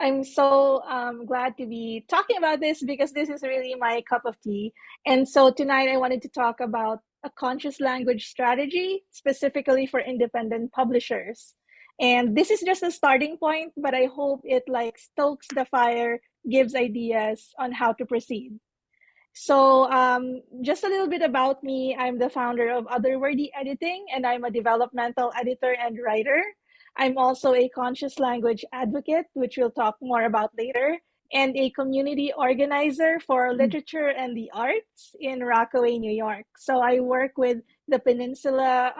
I'm so glad to be talking about this because this is really my cup of tea. And so tonight I wanted to talk about a conscious language strategy specifically for independent publishers. And this is just a starting point, but I hope it like stokes the fire, gives ideas on how to proceed. So just a little bit about me. I'm the founder of Otherworthy Editing, and I'm a developmental editor and writer. I'm also a conscious language advocate, which we'll talk more about later, and a community organizer for literature and the arts in Rockaway, New York. So I work with the Peninsula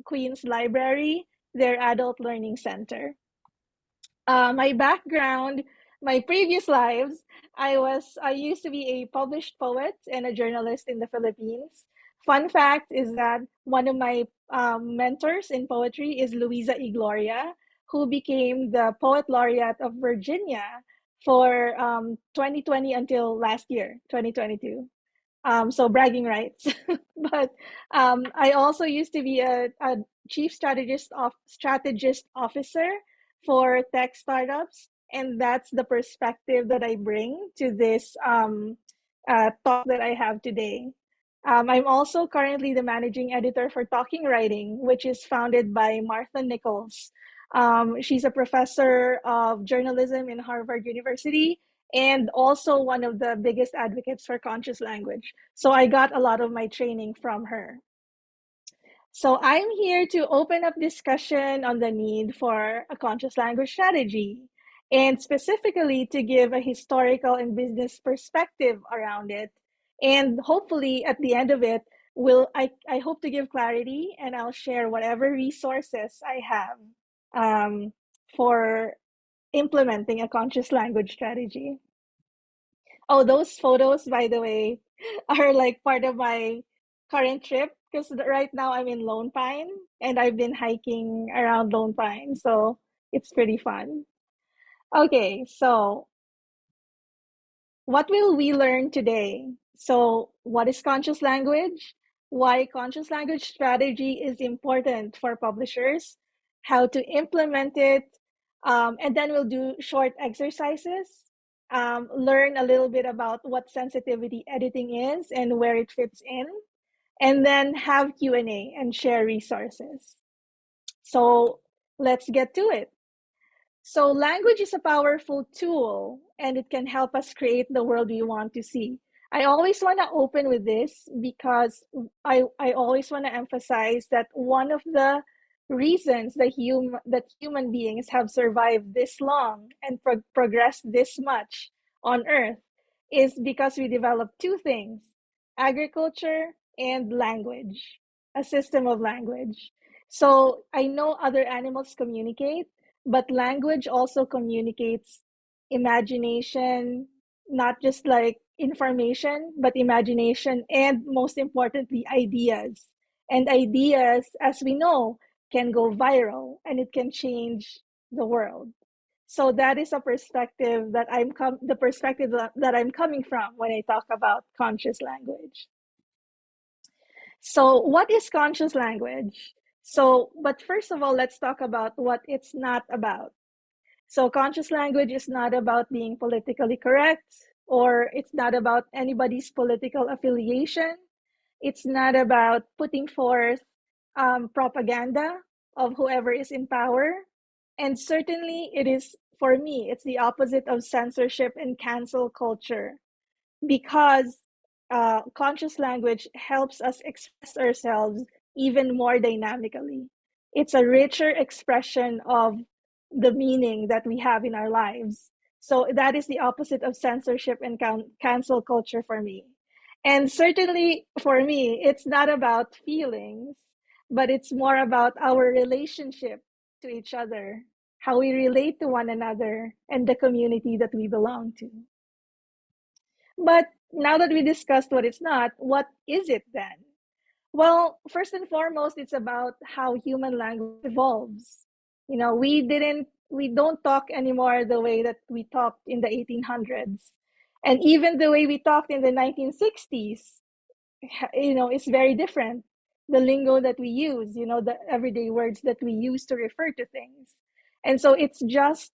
Queens Library, their adult learning center. My background, my previous lives, I used to be a published poet and a journalist in the Philippines. Fun fact is that one of my mentors in poetry is Luisa Igloria, who became the Poet Laureate of Virginia for 2020 until last year, 2022. So bragging rights. But I also used to be a chief strategist officer for tech startups, and that's the perspective that I bring to this talk that I have today. I'm also currently the managing editor for Talking Writing, which is founded by Martha Nichols. She's a professor of journalism in Harvard University and also one of the biggest advocates for conscious language. So I got a lot of my training from her. So I'm here to open up discussion on the need for a conscious language strategy and specifically to give a historical and business perspective around it. And hopefully at the end of it, I hope to give clarity and I'll share whatever resources I have for implementing a conscious language strategy. Oh, those photos, by the way, are like part of my current trip because right now I'm in Lone Pine and I've been hiking around Lone Pine, so it's pretty fun. Okay, so what will we learn today? So, what is conscious language? Why conscious language strategy is important for publishers, how to implement it, and then we'll do short exercises, learn a little bit about what sensitivity editing is and where it fits in, and then have Q&A and share resources. So, let's get to it. So language is a powerful tool and it can help us create the world we want to see. I always want to open with this because I always want to emphasize that one of the reasons that human beings have survived this long and progressed this much on Earth is because we developed two things: agriculture and language, a system of language. So I know other animals communicate, but language also communicates imagination, not just like information, but imagination, and most importantly, ideas. And ideas, as we know, can go viral and it can change the world. So that is a perspective that the perspective that I'm coming from when I talk about conscious language. So what is conscious language? But first of all, let's talk about what it's not about. So conscious language is not about being politically correct, or it's not about anybody's political affiliation. It's not about putting forth propaganda of whoever is in power. And certainly it is, for me, it's the opposite of censorship and cancel culture because conscious language helps us express ourselves even more dynamically. It's a richer expression of the meaning that we have in our lives. So that is the opposite of censorship and cancel culture for me. And certainly for me, it's not about feelings, but it's more about our relationship to each other, how we relate to one another, and the community that we belong to. But now that we discussed what it's not, what is it then? Well, first and foremost, it's about how human language evolves. You know, we don't talk anymore the way that we talked in the 1800s. And even the way we talked in the 1960s, you know, is very different. The lingo that we use, you know, the everyday words that we use to refer to things. And so it's just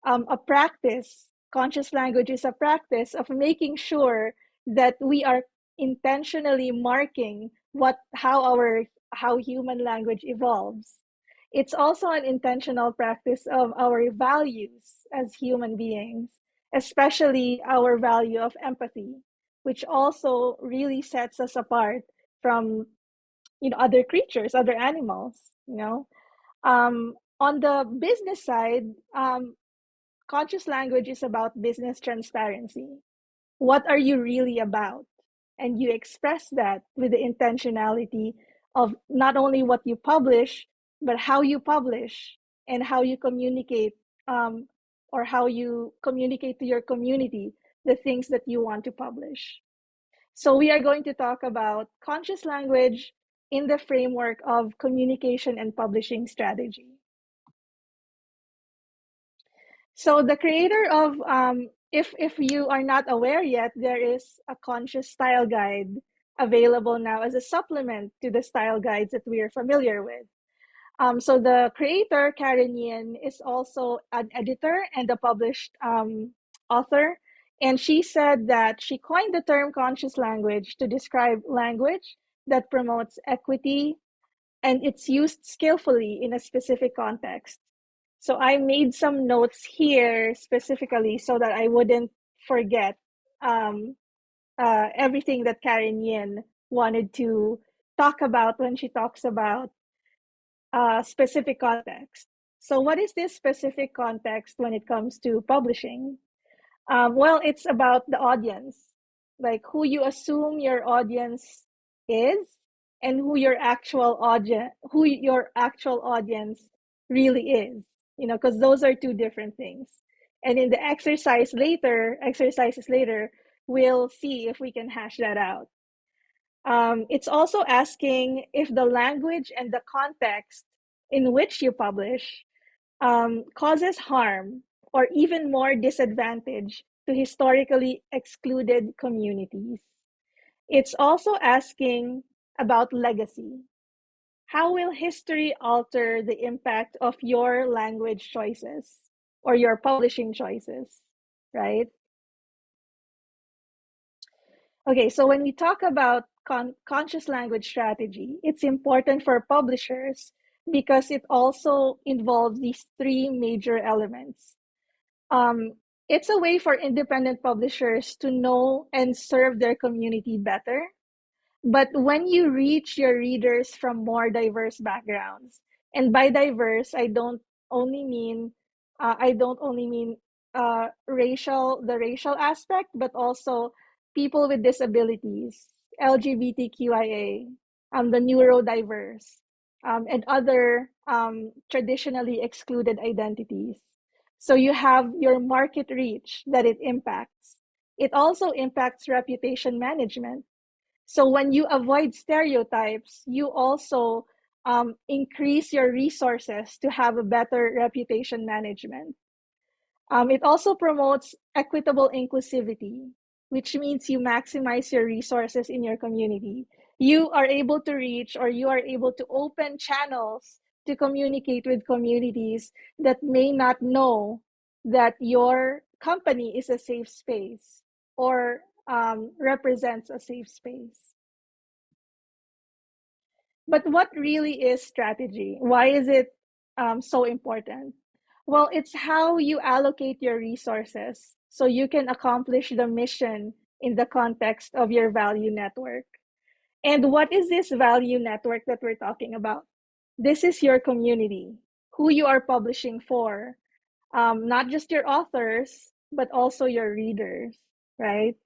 a practice. Conscious language is a practice of making sure that we are intentionally marking how human language evolves. It's also an intentional practice of our values as human beings, especially our value of empathy, which also really sets us apart from other creatures, other animals. On the business side, conscious language is about business transparency. What are you really about? And you express that with the intentionality of not only what you publish, but how you publish and how you communicate, um, or how you communicate to your community the things that you want to publish. So, we are going to talk about conscious language in the framework of communication and publishing strategy. So the creator of if you are not aware yet, there is a conscious style guide available now as a supplement to the style guides that we are familiar with. So the creator, Karen Yin, is also an editor and a published author. And she said that she coined the term conscious language to describe language that promotes equity and it's used skillfully in a specific context. So I made some notes here specifically so that I wouldn't forget um, everything that Karen Yin wanted to talk about when she talks about specific context. So, what is this specific context when it comes to publishing? Well, it's about the audience, like who you assume your audience is, and who your actual audience really is. Because those are two different things. And in the exercises later, we'll see if we can hash that out. It's also asking if the language and the context in which you publish causes harm or even more disadvantage to historically excluded communities. It's also asking about legacy. How will history alter the impact of your language choices or your publishing choices, right? Okay, so when we talk about conscious language strategy, it's important for publishers because it also involves these three major elements. Um, it's a way for independent publishers to know and serve their community better. But when you reach your readers from more diverse backgrounds, and by diverse, I don't only mean the racial aspect, but also people with disabilities, LGBTQIA, the neurodiverse, and other traditionally excluded identities. So you have your market reach that it impacts. It also impacts reputation management. So when you avoid stereotypes, you also increase your resources to have a better reputation management. It also promotes equitable inclusivity, which means you maximize your resources in your community. You are able to reach, or you are able to open channels to communicate with communities that may not know that your company is a safe space or represents a safe space. But what really is strategy? Why is it so important? Well, it's how you allocate your resources so you can accomplish the mission in the context of your value network. And what is this value network that we're talking about? This is your community, who you are publishing for, not just your authors, but also your readers, right?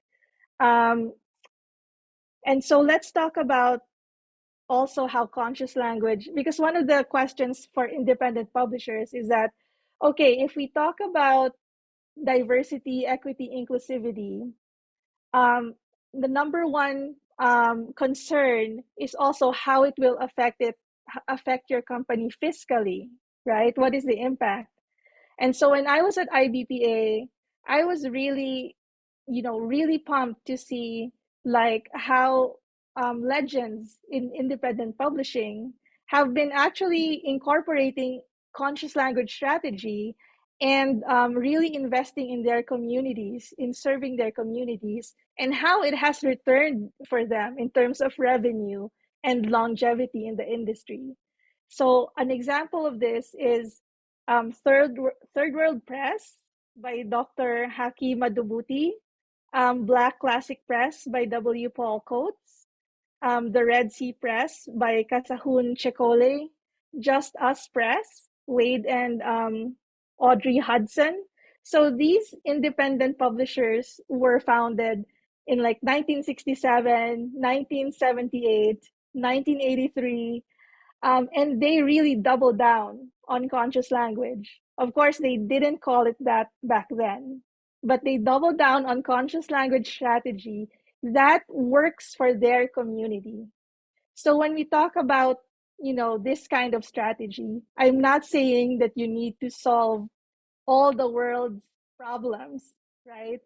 Um, and so let's talk about also how conscious language, because one of the questions for independent publishers is that, okay, if we talk about diversity, equity, inclusivity, the number one concern is also how it will affect your company fiscally, right? What is the impact? And so when I was at IBPA, I was really, really pumped to see like how legends in independent publishing have been actually incorporating conscious language strategy and really investing in their communities, in serving their communities, and how it has returned for them in terms of revenue and longevity in the industry. So, an example of this is Third World Press by Dr. Haki Madubuti, Black Classic Press by W. Paul Coates, The Red Sea Press by Kasahun Chekole, Just Us Press, Wade and Audrey Hudson. So these independent publishers were founded in like 1967, 1978, 1983, and they really doubled down on conscious language. Of course, they didn't call it that back then, but they doubled down on conscious language strategy that works for their community. So when we talk about, this kind of strategy, I'm not saying that you need to solve all the world's problems, right?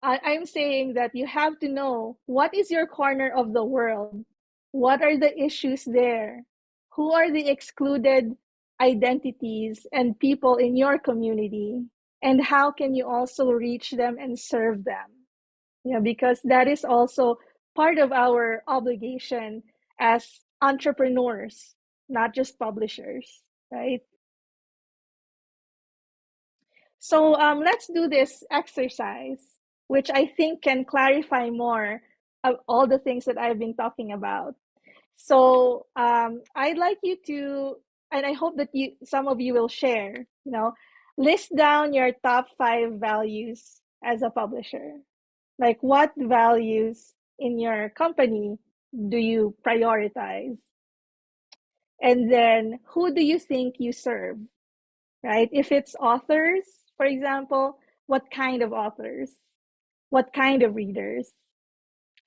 I'm saying that you have to know what is your corner of the world, what are the issues there, who are the excluded identities and people in your community, and how can you also reach them and serve them. Because that is also part of our obligation as entrepreneurs, not just publishers, right? So let's do this exercise, which I think can clarify more of all the things that I've been talking about. So I'd like you to, and I hope that some of you will share, list down your top 5 values as a publisher. Like, what values in your company do you prioritize? And then who do you think you serve, right? If it's authors, for example, what kind of authors? What kind of readers?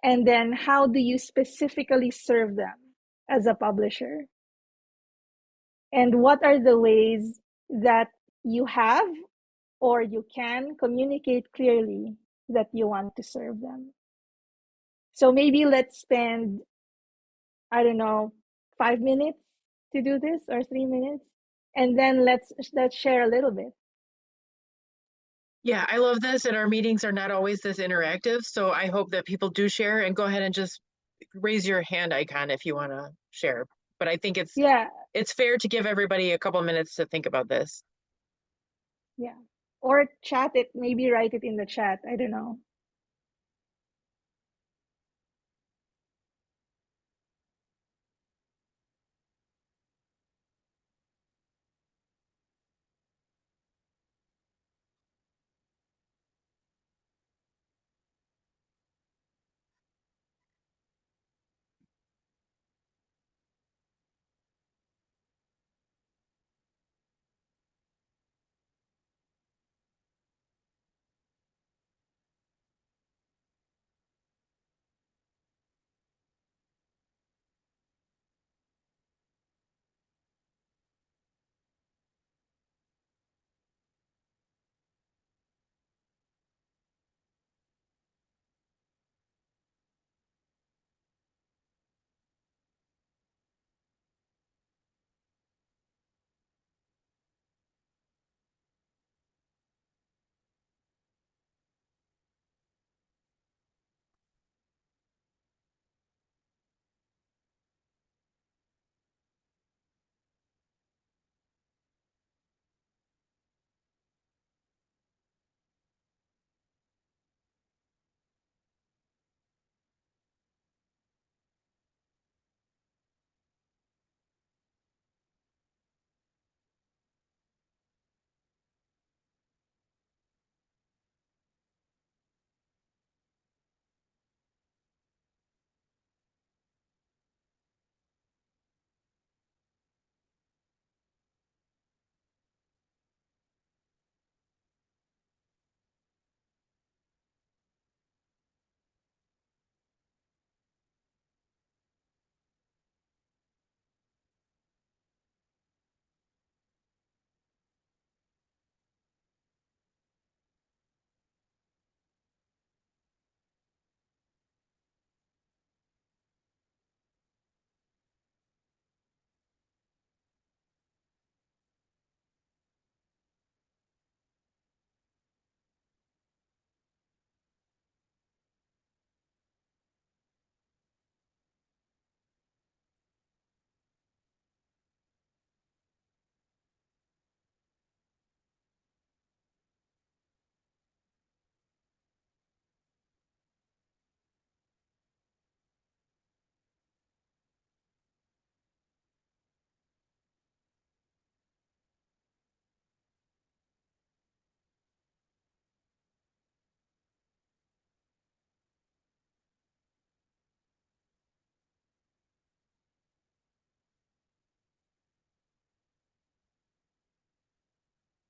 And then how do you specifically serve them as a publisher? And what are the ways that you have or you can communicate clearly that you want to serve them? So maybe let's spend, I don't know, 5 minutes to do this, or 3 minutes, and then let's share a little bit. Yeah, I love this, and our meetings are not always this interactive, so I hope that people do share, and go ahead and just raise your hand icon if you want to share. But I think Yeah, it's fair to give everybody a couple minutes to think about this. yeah. Or chat it, maybe write it in the chat. I don't know.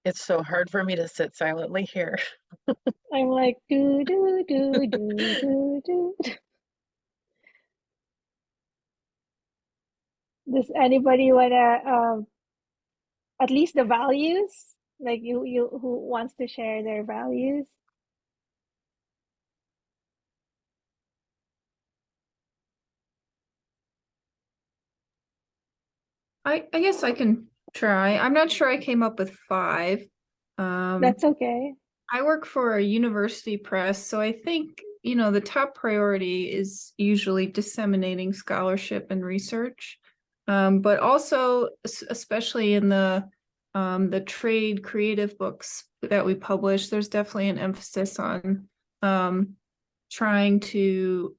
It's so hard for me to sit silently here. I'm like, do, do, do, do, do, do. Does anybody wanna, at least the values? Like who wants to share their values? I guess I can try. I'm not sure I came up with five. That's okay. I work for a university press, so I think, the top priority is usually disseminating scholarship and research. But also, especially in the trade creative books that we publish, there's definitely an emphasis on trying to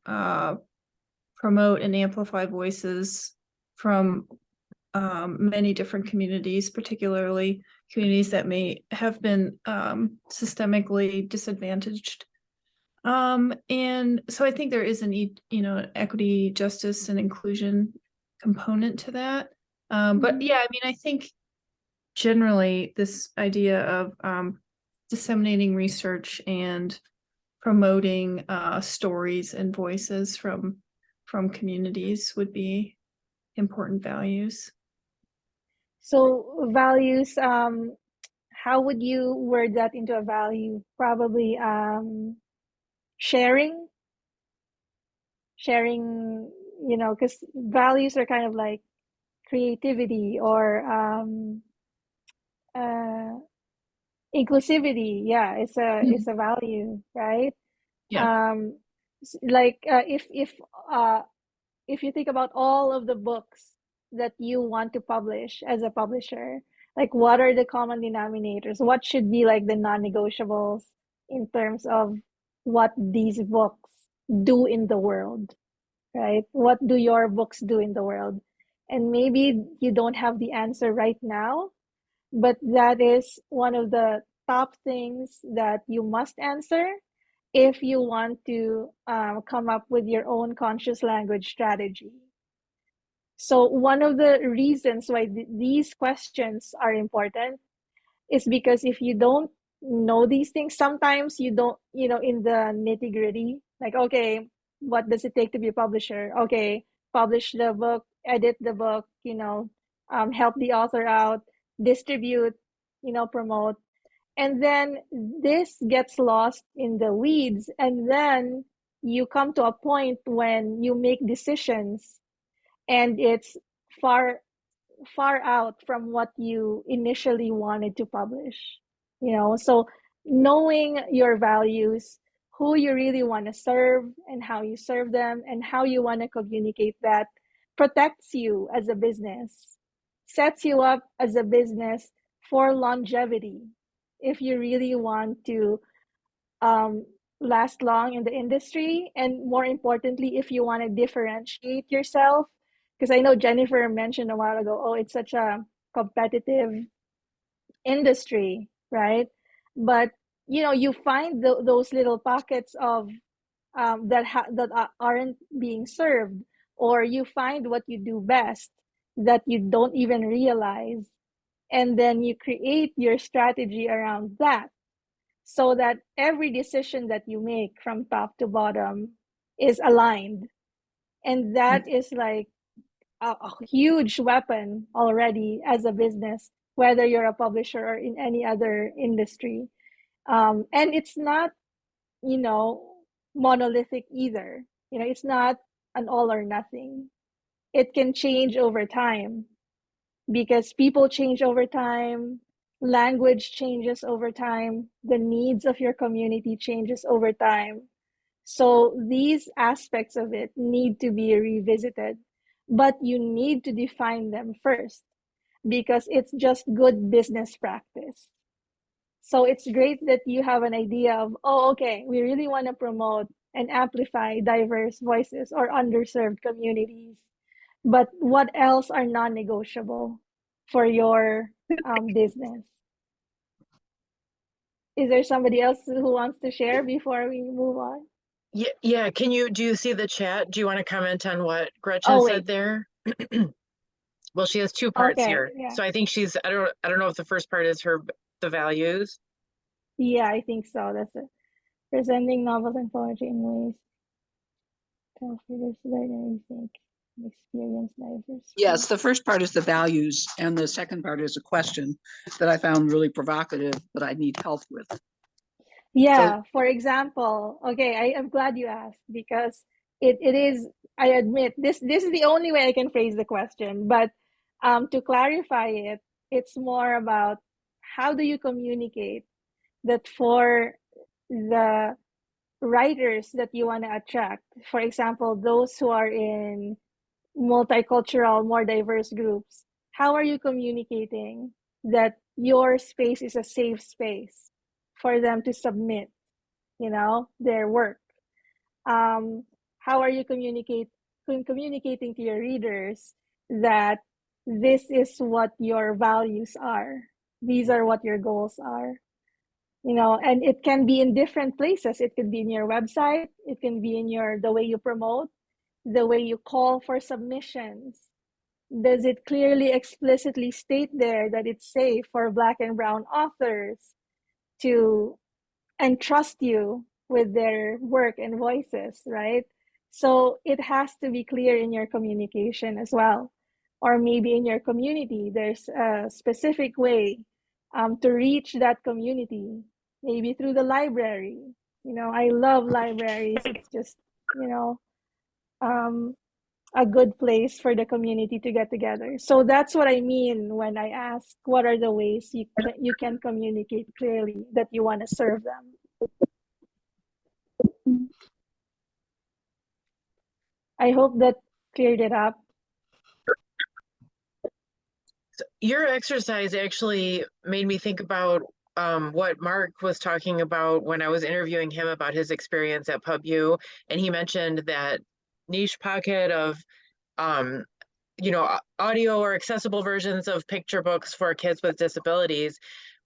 promote and amplify voices from many different communities, particularly communities that may have been systemically disadvantaged. And so I think there is equity, justice, and inclusion component to that. But yeah, I mean, I think generally this idea of disseminating research and promoting stories and voices from communities would be important values. So values, how would you word that into a value? Probably sharing, sharing, because values are kind of like creativity or uh, inclusivity. Yeah, it's a value, right? Yeah. Um, like if you think about all of the books that you want to publish as a publisher, like what are the common denominators? What should be like the non-negotiables in terms of what these books do in the world, right? What do your books do in the world? And maybe you don't have the answer right now, but that is one of the top things that you must answer if you want to come up with your own conscious language strategy. So, one of the reasons why these questions are important is because if you don't know these things, sometimes you don't, in the nitty gritty, like, okay, what does it take to be a publisher? Okay, publish the book, edit the book, help the author out, distribute, promote. And then this gets lost in the weeds. And then you come to a point when you make decisions and it's far far out from what you initially wanted to publish, so knowing your values, who you really want to serve and how you serve them and how you want to communicate that protects you as a business, sets you up as a business for longevity if you really want to um, last long in the industry, and more importantly, if you want to differentiate yourself, because I know Jennifer mentioned a while ago, oh, it's such a competitive industry, right? But you find those little pockets of that aren't being served, or you find what you do best that you don't even realize, and then you create your strategy around that so that every decision that you make from top to bottom is aligned. And that is like a huge weapon already as a business, whether you're a publisher or in any other industry. And it's not, you know, monolithic either. It's not an all or nothing. It can change over time because people change over time, language changes over time, the needs of your community changes over time. So these aspects of it need to be revisited, but you need to define them first because it's just good business practice. So it's great that you have an idea of, oh, okay, we really want to promote and amplify diverse voices or underserved communities. But what else are non-negotiable for your business? Is there somebody else who wants to share before we move on? Yeah. Do you see the chat? Do you want to comment on what Gretchen Oh, said wait. there? Well, she has two parts Okay. here. Yeah. So I think I don't know if the first part is her the values? Yeah, I think so. That's it. Presenting novels and poetry in ways to help readers learn and think and experience diverse. Yes, the first part is the values, and the second part is a question that I found really provocative that I need help with. Yeah, for example, okay, I am glad you asked because it is, I admit, this is the only way I can phrase the question, but to clarify it, it's more about how do you communicate that for the writers that you want to attract, for example, those who are in multicultural, more diverse groups, how are you communicating that your space is a safe space for them to submit, their work? How are you communicating to your readers that this is what your values are? These are what your goals are. And it can be in different places. It could be in your website. It can be in the way you promote, the way you call for submissions. Does it clearly, explicitly state there that it's safe for Black and Brown authors to entrust you with their work and voices, right? So it has to be clear in your communication as well. Or maybe in your community, there's a specific way to reach that community, maybe through the library. I love libraries. It's just, um, a good place for the community to get together. So that's what I mean when I ask, what are the ways you can communicate clearly that you want to serve them? I hope that cleared it up. Your exercise actually made me think about what Mark was talking about when I was interviewing him about his experience at PubU, and he mentioned that niche pocket of audio or accessible versions of picture books for kids with disabilities.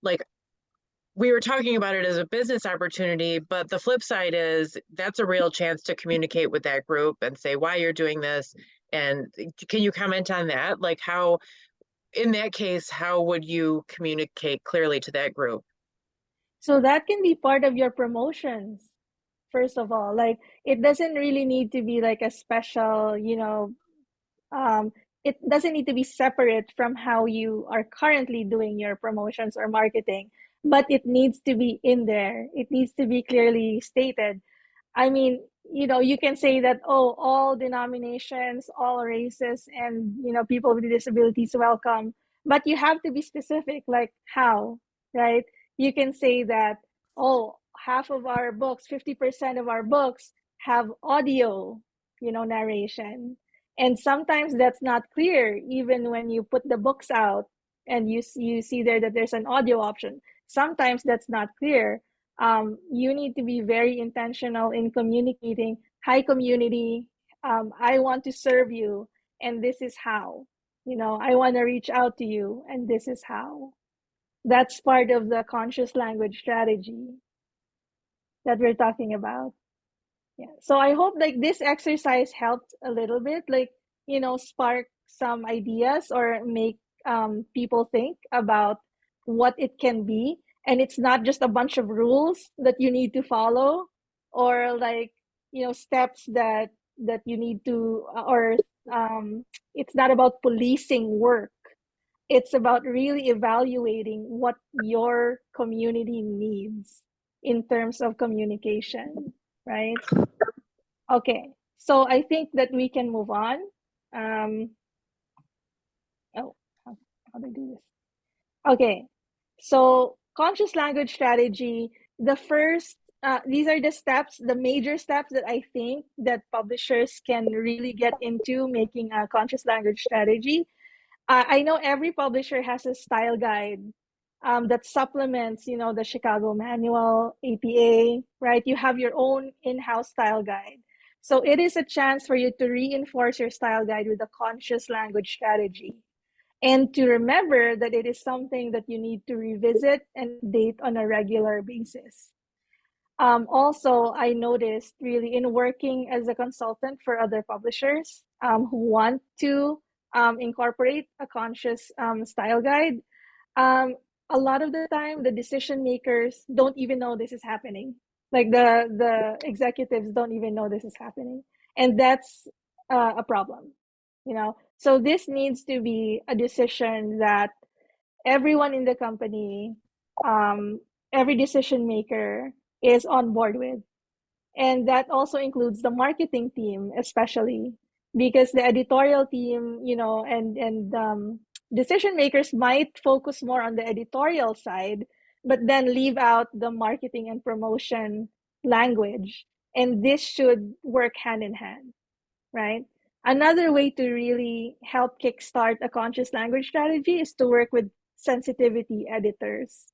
Like, we were talking about it as a business opportunity, but the flip side is that's a real chance to communicate with that group and say why you're doing this. And can you comment on that? Like, how, in that case, how would you communicate clearly to that group? So that can be part of your promotions, first of all. Like, it doesn't really need to be like a special, it doesn't need to be separate from how you are currently doing your promotions or marketing, but it needs to be in there. It needs to be clearly stated. I mean, you can say that, oh, all denominations, all races, and, people with disabilities welcome, but you have to be specific, like how, right? You can say that, oh, half of our books, 50% of our books have audio, narration. And sometimes that's not clear, even when you put the books out and you see there that there's an audio option. Sometimes that's not clear. You need to be very intentional in communicating. Hi, community. I want to serve you, and this is how. I want to reach out to you, and this is how. That's part of the conscious language strategy that we're talking about. Yeah. So I hope like this exercise helped a little bit, like, spark some ideas or make people think about what it can be. And it's not just a bunch of rules that you need to follow, or like, steps that you need to, or it's not about policing work. It's about really evaluating what your community needs in terms of communication, right? Okay, so I think that we can move on. Oh, how do I do this? Okay, so conscious language strategy, the first, these are the steps, the major steps that I think that publishers can really get into making a conscious language strategy. I know every publisher has a style guide that supplements, the Chicago Manual, APA, right? You have your own in-house style guide. So it is a chance for you to reinforce your style guide with a conscious language strategy, and to remember that it is something that you need to revisit and update on a regular basis. Also, I noticed really in working as a consultant for other publishers who want to incorporate a conscious style guide, um, a lot of the time, the decision makers don't even know this is happening. Like the executives don't even know this is happening. And that's a problem, you know? So this needs to be a decision that everyone in the company, every decision maker is on board with. And that also includes the marketing team, especially because the editorial team, you know, and decision makers might focus more on the editorial side, but then leave out the marketing and promotion language. And this should work hand in hand, right? Another way to really help kickstart a conscious language strategy is to work with sensitivity editors.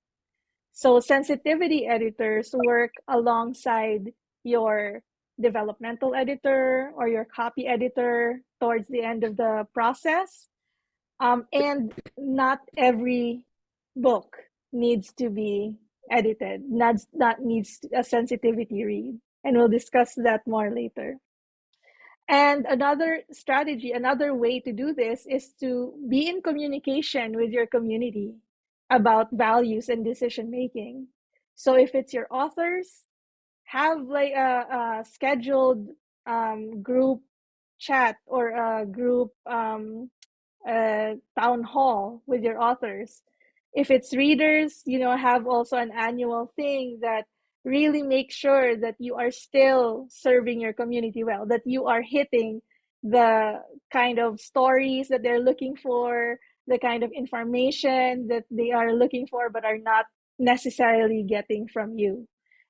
So sensitivity editors work alongside your developmental editor or your copy editor towards the end of the process. And not every book needs to be edited. Not needs a sensitivity read. And we'll discuss that more later. And another strategy, another way to do this is to be in communication with your community about values and decision making. So if it's your authors, have like a scheduled group chat or a group town hall with your authors. If it's readers, you know, have also an annual thing that really make sure that you are still serving your community well, that you are hitting the kind of stories that they're looking for, the kind of information that they are looking for, but are not necessarily getting from you.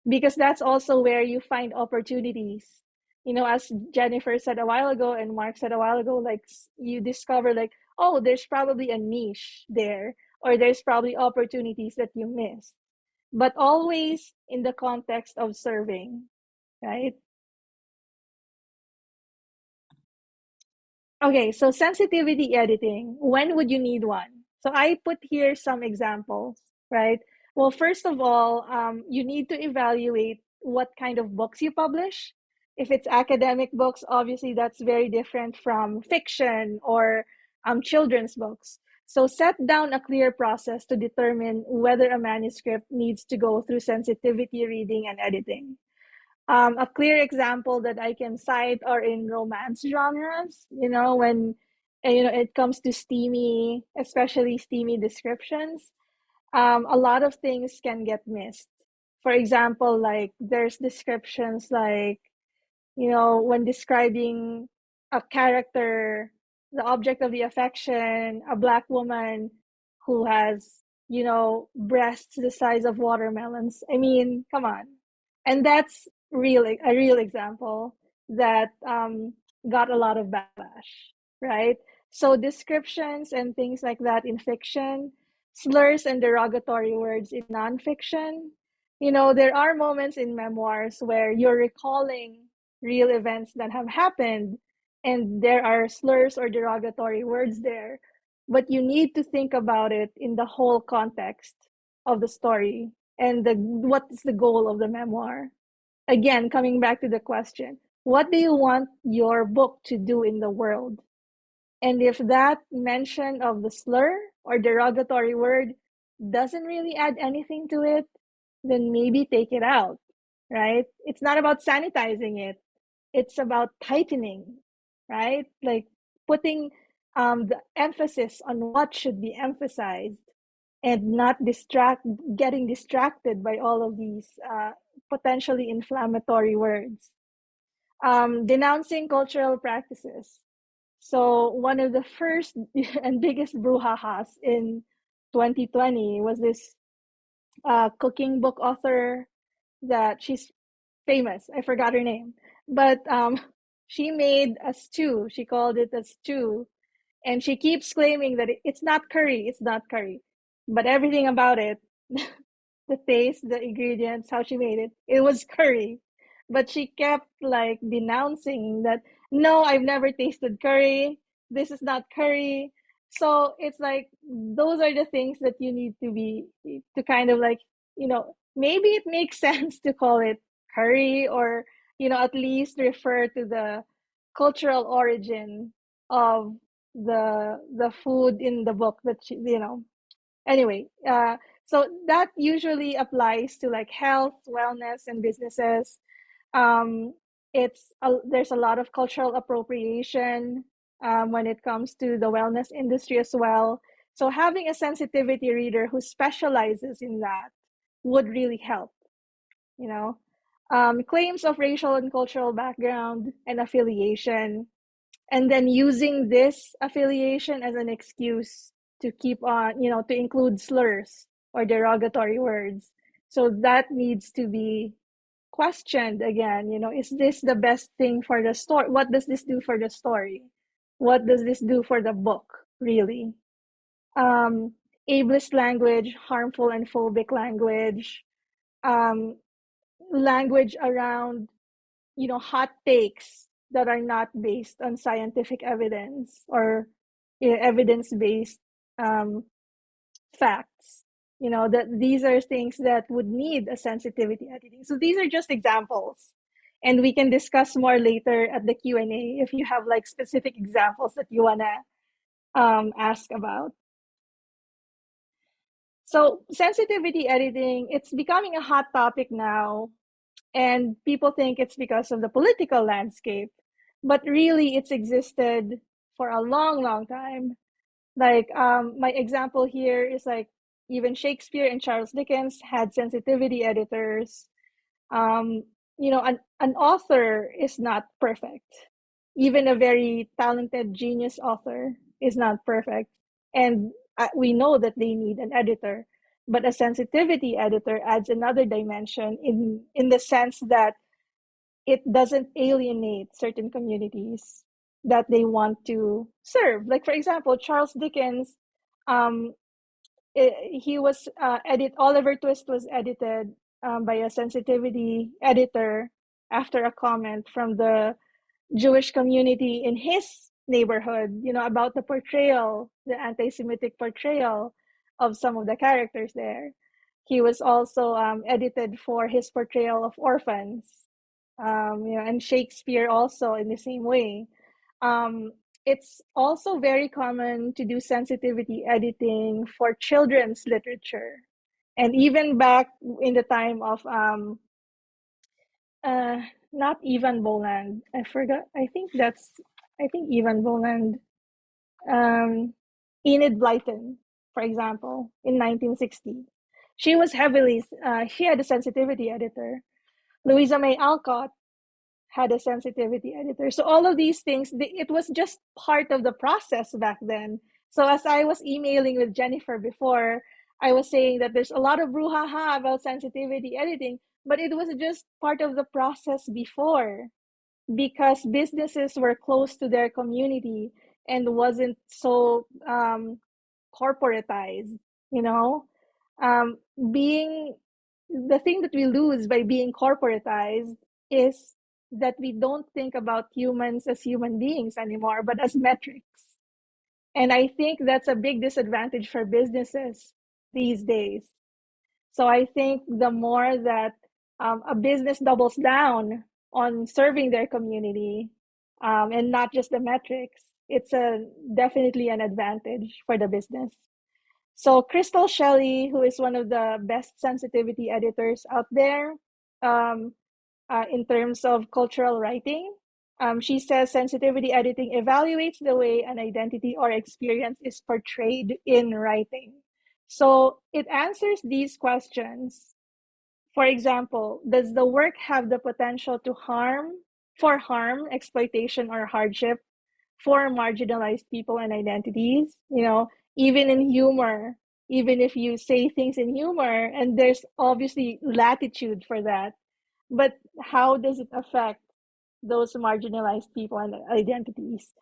Because that's also where you find opportunities. You know, as Jennifer said a while ago and Mark said a while ago, like you discover like, oh, there's probably a niche there, or there's probably opportunities that you missed, but always in the context of serving, right? Okay, so sensitivity editing, when would you need one? So I put here some examples, right? Well, first of all, you need to evaluate what kind of books you publish. If it's academic books, obviously that's very different from fiction or children's books. So set down a clear process to determine whether a manuscript needs to go through sensitivity reading and editing. A clear example that I can cite are in romance genres, you know, when you know it comes to steamy, especially steamy descriptions, a lot of things can get missed. For example, like there's descriptions like, you know, when describing a character, the object of the affection, a Black woman who has, you know, breasts the size of watermelons. I mean, come on. And that's a real example that got a lot of backlash, right? So descriptions and things like that in fiction, slurs and derogatory words in nonfiction. You know, there are moments in memoirs where you're recalling real events that have happened and there are slurs or derogatory words there, but you need to think about it in the whole context of the story and what is the goal of the memoir. Again, coming back to the question, what do you want your book to do in the world? And if that mention of the slur or derogatory word doesn't really add anything to it, then maybe take it out, right? It's not about sanitizing it. It's about tightening, right? Like putting the emphasis on what should be emphasized and not getting distracted by all of these potentially inflammatory words. Denouncing cultural practices. So one of the first and biggest brouhahas in 2020 was this cooking book author that she's famous. I forgot her name, but she made a stew. She called it a stew, and she keeps claiming that it's not curry. It's not curry, but everything about it, the taste, the ingredients, how she made it, it was curry. But she kept like denouncing that, no, I've never tasted curry. This is not curry. So it's like those are the things that you need to kind of like, you know, maybe it makes sense to call it curry, or, you know, at least refer to the cultural origin of the food in the book that she, you know. Anyway, So that usually applies to like health, wellness, and businesses. There's a lot of cultural appropriation when it comes to the wellness industry as well. So having a sensitivity reader who specializes in that would really help. You know, claims of racial and cultural background and affiliation, and then using this affiliation as an excuse to keep on, to include slurs or derogatory words. So that needs to be questioned again. Is this the best thing for the story? What does this do for the story? What does this do for the book, really? Ableist language, harmful and phobic language, um, language around hot takes that are not based on scientific evidence or evidence-based facts. That these are things that would need a sensitivity editing. So these are just examples, and we can discuss more later at the Q&A if you have like specific examples that you want to ask about. So sensitivity editing, it's becoming a hot topic now, and people think it's because of the political landscape, but really it's existed for a long, long time. Like my example here is like even Shakespeare and Charles Dickens had sensitivity editors. um, an author is not perfect. Even a very talented genius author is not perfect, and we know that they need an editor. But a sensitivity editor adds another dimension in the sense that it doesn't alienate certain communities that they want to serve. Like for example, Charles Dickens, um, he was Oliver Twist was edited by a sensitivity editor after a comment from the Jewish community in his neighborhood, about the portrayal, the anti-Semitic portrayal of some of the characters there. He was also edited for his portrayal of orphans, and Shakespeare also in the same way. It's also very common to do sensitivity editing for children's literature. And even back in the time of uh, not Evan Boland. I forgot. I think Evan Boland. Enid Blyton, for example, in 1960. She had a sensitivity editor. Louisa May Alcott had a sensitivity editor. So all of these things, it was just part of the process back then. So as I was emailing with Jennifer before, I was saying that there's a lot of brouhaha about sensitivity editing, but it was just part of the process before, because businesses were close to their community and wasn't so corporatized, you know. Being the thing that we lose by being corporatized is that we don't think about humans as human beings anymore, but as metrics. And I think that's a big disadvantage for businesses these days. So I think the more that a business doubles down on serving their community and not just the metrics, it's definitely an advantage for the business. So Crystal Shelley, who is one of the best sensitivity editors out there in terms of cultural writing, she says sensitivity editing evaluates the way an identity or experience is portrayed in writing. So it answers these questions. For example, does the work have the potential to harm, exploitation, or hardship for marginalized people and identities? Even in humor, even if you say things in humor, and there's obviously latitude for that, but how does it affect those marginalized people and identities?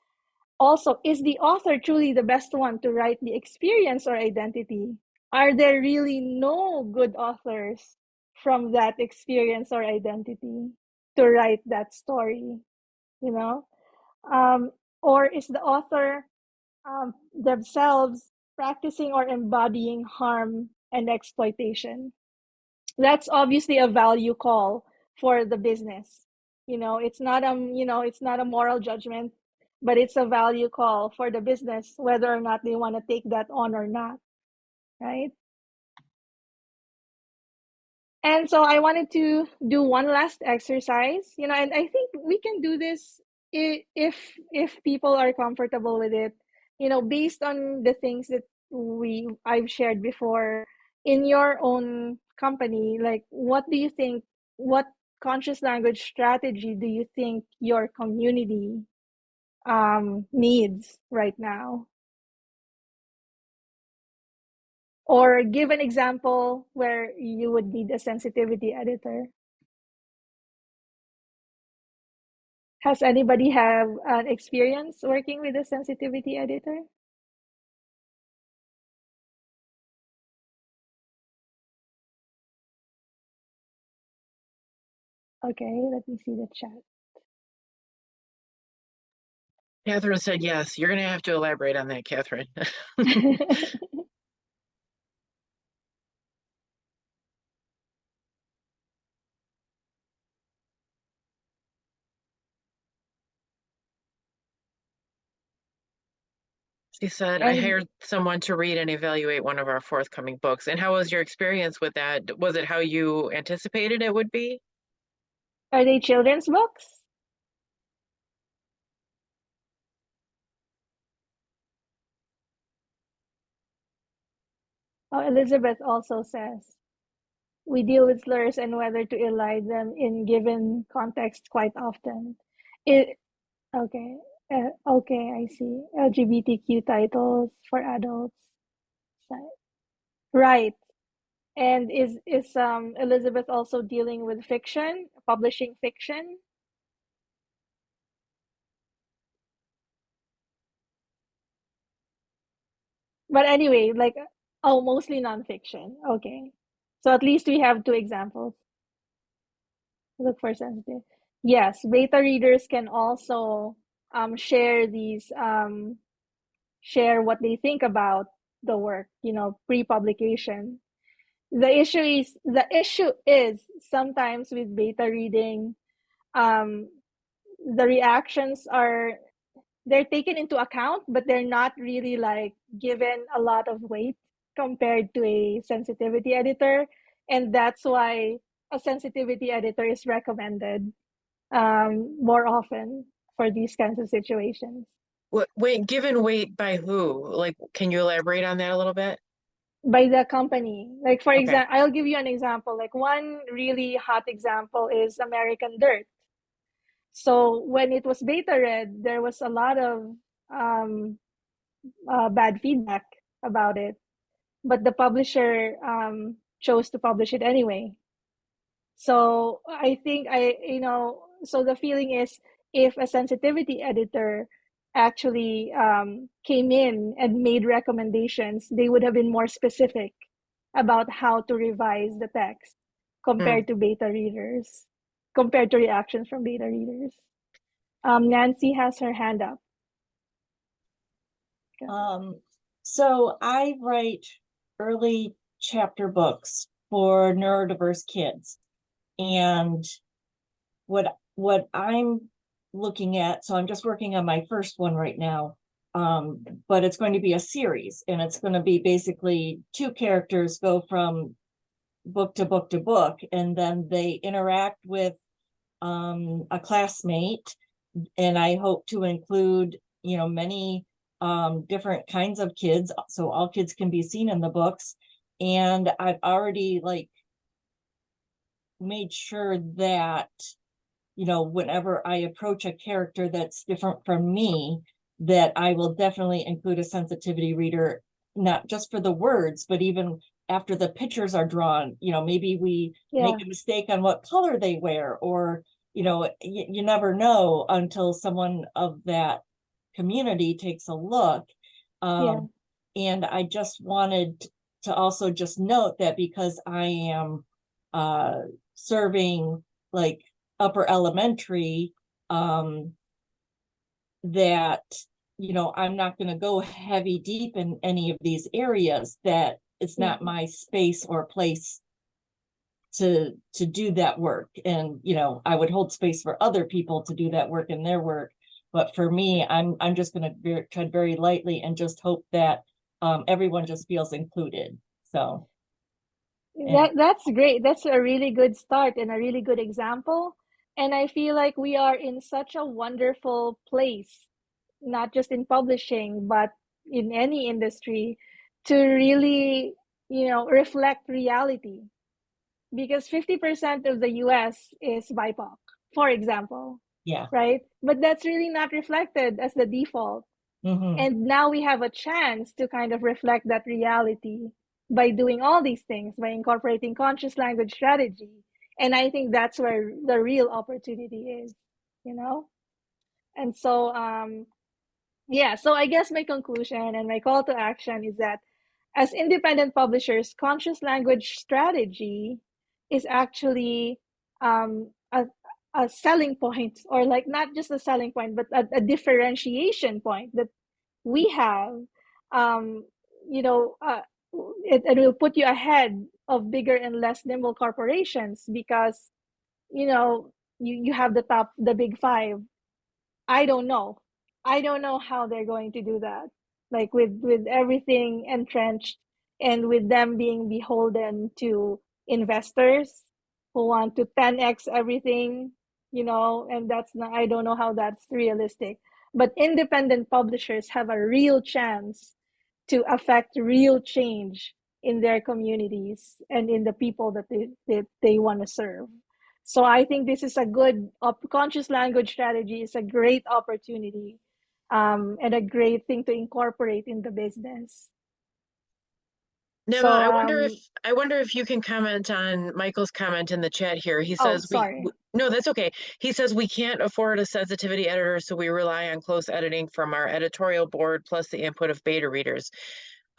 Also, is the author truly the best one to write the experience or identity? Are there really no good authors from that experience or identity to write that story? You know, or is the author themselves practicing or embodying harm and exploitation? That's obviously a value call for the business. It's not a moral judgment, but it's a value call for the business whether or not they want to take that on or not, right? And so I wanted to do one last exercise, and I think we can do this if people are comfortable with it, based on the things that I've shared before in your own company. Like, what conscious language strategy do you think your community needs right now? Or give an example where you would need a sensitivity editor. Has anybody have an experience working with a sensitivity editor? Okay, let me see the chat. Catherine said yes. You're going to have to elaborate on that, Catherine. She said, I And hired someone to read and evaluate one of our forthcoming books. And how was your experience with that? Was it how you anticipated it would be? are they children's books? Oh, Elizabeth also says, we deal with slurs and whether to elide them in given context quite often. Okay, okay, I see. LGBTQ titles for adults. Right. And is Elizabeth also dealing with fiction, publishing fiction? But anyway, like, oh, mostly nonfiction. Okay. So at least we have two examples. Look for sensitive. Yes, beta readers can also share share what they think about the work, pre-publication. The issue is sometimes with beta reading, um, the reactions they're taken into account, but they're not really like given a lot of weight compared to a sensitivity editor. And that's why a sensitivity editor is recommended more often for these kinds of situations. Wait, given weight by who? Like, can you elaborate on that a little bit? By the company. Like, for Okay. example, I'll give you an example. Like, one really hot example is American Dirt. So when it was beta read, there was a lot of bad feedback about it, but the publisher chose to publish it anyway. So I think so the feeling is, if a sensitivity editor actually came in and made recommendations, they would have been more specific about how to revise the text compared to beta readers, compared to reactions from beta readers. Nancy has her hand up. So I write early chapter books for neurodiverse kids. And what I'm looking at, so I'm just working on my first one right now, but it's going to be a series, and it's going to be basically two characters go from book to book to book, and then they interact with a classmate, and I hope to include, many different kinds of kids, so all kids can be seen in the books. And I've already made sure that, whenever I approach a character that's different from me, that I will definitely include a sensitivity reader, not just for the words, but even after the pictures are drawn. Maybe we make a mistake on what color they wear, or, you never know until someone of that community takes a look. And I just wanted to also just note that because I am serving like upper elementary, that I'm not going to go heavy deep in any of these areas, that it's not my space or place to do that work. And I would hold space for other people to do that work in their work, but for me, I'm just going to tread very lightly and just hope that everyone just feels included. So That's great. That's a really good start and a really good example. And I feel like we are in such a wonderful place, not just in publishing, but in any industry, to really, reflect reality. Because 50% of the US is BIPOC, for example, Yeah. right? But that's really not reflected as the default. Mhm. And now we have a chance to kind of reflect that reality by doing all these things, by incorporating conscious language strategy. And I think that's where the real opportunity is, you know? And so, yeah, so I guess my conclusion and my call to action is that as independent publishers, conscious language strategy is actually a selling point, or like not just a selling point, but a differentiation point that we have. um, you know, it will put you ahead of bigger and less nimble corporations because, you have the big five. I don't know. I don't know how they're going to do that. Like with everything entrenched and with them being beholden to investors who want to 10x everything, and that's not, I don't know how that's realistic. But independent publishers have a real chance to affect real change in their communities and in the people that they want to serve. So I think this is a good conscious language strategy is a great opportunity, and a great thing to incorporate in the business. Neva, So, I wonder if you can comment on Michael's comment in the chat here. He oh, says sorry. no, that's okay. He says we can't afford a sensitivity editor, so we rely on close editing from our editorial board plus the input of beta readers.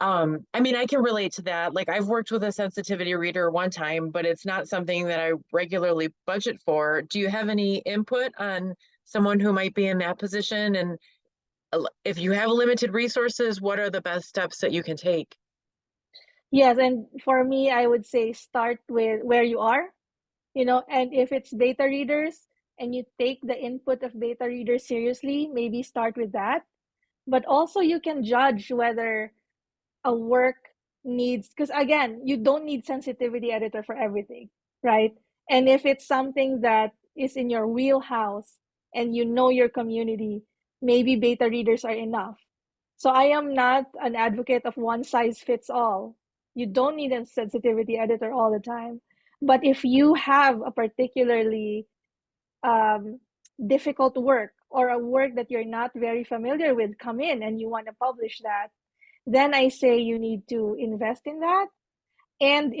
I mean, I can relate to that. Like, I've worked with a sensitivity reader one time, but it's not something that I regularly budget for. Do you have any input on someone who might be in that position? And if you have limited resources, what are the best steps that you can take? Yes, and for me, I would say start with where you are, and if it's beta readers and you take the input of beta readers seriously, maybe start with that. But also you can judge whether a work needs, because again, you don't need sensitivity editor for everything, right? And if it's something that is in your wheelhouse and you know your community, maybe beta readers are enough. So I am not an advocate of one size fits all. You don't need a sensitivity editor all the time. But if you have a particularly um, difficult work, or a work that you're not very familiar with come in and you want to publish that, then I say you need to invest in that. And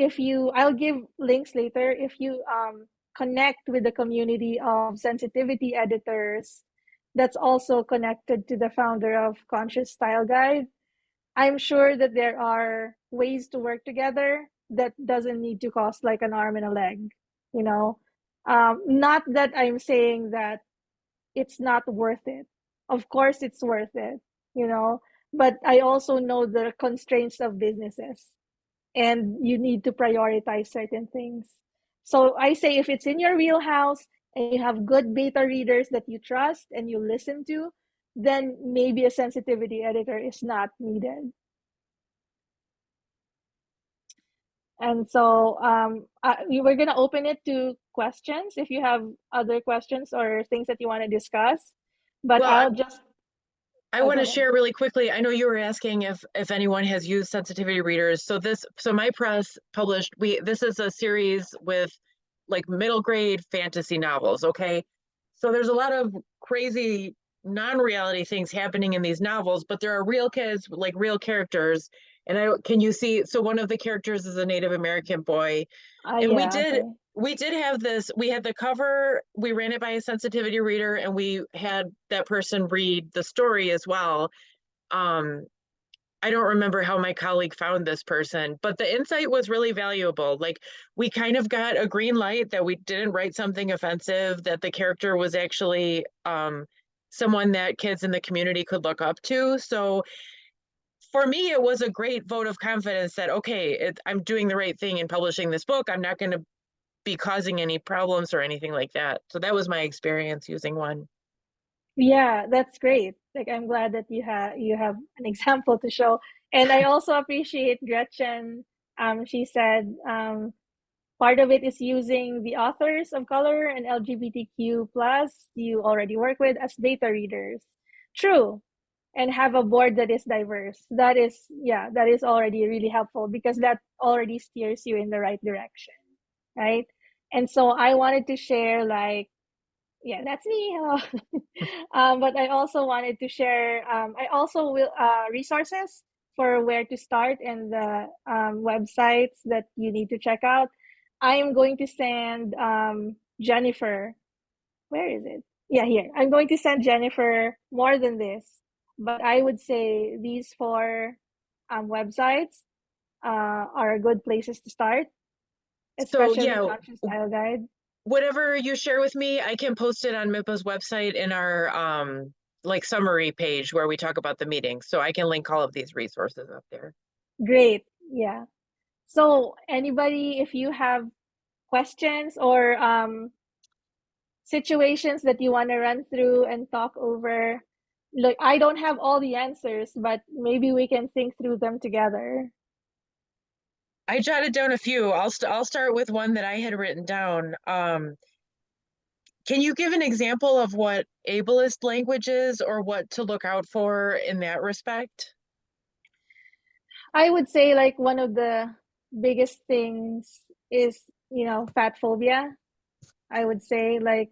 I'll give links later. If you connect with the community of sensitivity editors that's also connected to the founder of Conscious Style Guide, I'm sure that there are ways to work together that doesn't need to cost like an arm and a leg, you know. Not that I'm saying that it's not worth it. Of course, it's worth it, you know. But I also know the constraints of businesses, and you need to prioritize certain things. So I say if it's in your wheelhouse and you have good beta readers that you trust and you listen to, then maybe a sensitivity editor is not needed. And so we're going to open it to questions if you have other questions or things that you want to discuss. But Well, I'll just. I Oh, want go to ahead. share really quickly. I know you were asking if anyone has used sensitivity readers. So MiPress published, this is a series with like middle grade fantasy novels, okay? So there's a lot of crazy non-reality things happening in these novels, but there are real kids, like real characters. And can you see, so one of the characters is a Native American boy. And Yeah, okay. we did have this, we had the cover, we ran it by a sensitivity reader, and we had that person read the story as well. I don't remember how my colleague found this person, but the insight was really valuable. Like, we kind of got a green light that we didn't write something offensive, that the character was actually someone that kids in the community could look up to. So for me, it was a great vote of confidence that, okay, I'm doing the right thing in publishing this book. I'm not going to be causing any problems or anything like that. So that was my experience using one. Yeah, that's great. Like, I'm glad that you have an example to show. And I also appreciate Gretchen She said part of it is using the authors of color and LGBTQ plus you already work with as beta readers. True. And have a board that is diverse. That is already really helpful because that already steers you in the right direction, right? And so I wanted to share that's me. Hello. But I also wanted to share. I also will resources for where to start and the websites that you need to check out. I am going to send Jennifer. Where is it? Yeah, here. I'm going to send Jennifer more than this, but I would say these four websites are good places to start, So especially yeah, Conscious Style Guide. whatever you share with me, I can post it on MiPA's website in our like summary page where we talk about the meeting. So I can link all of these resources up there. Great. Yeah. So anybody, if you have questions or situations that you want to run through and talk over, look, I don't have all the answers, but maybe we can think through them together. I jotted down a few. I'll start with one that I had written down. Can you give an example of what ableist language is or what to look out for in that respect? I would say like one of the biggest things is, fat phobia. I would say like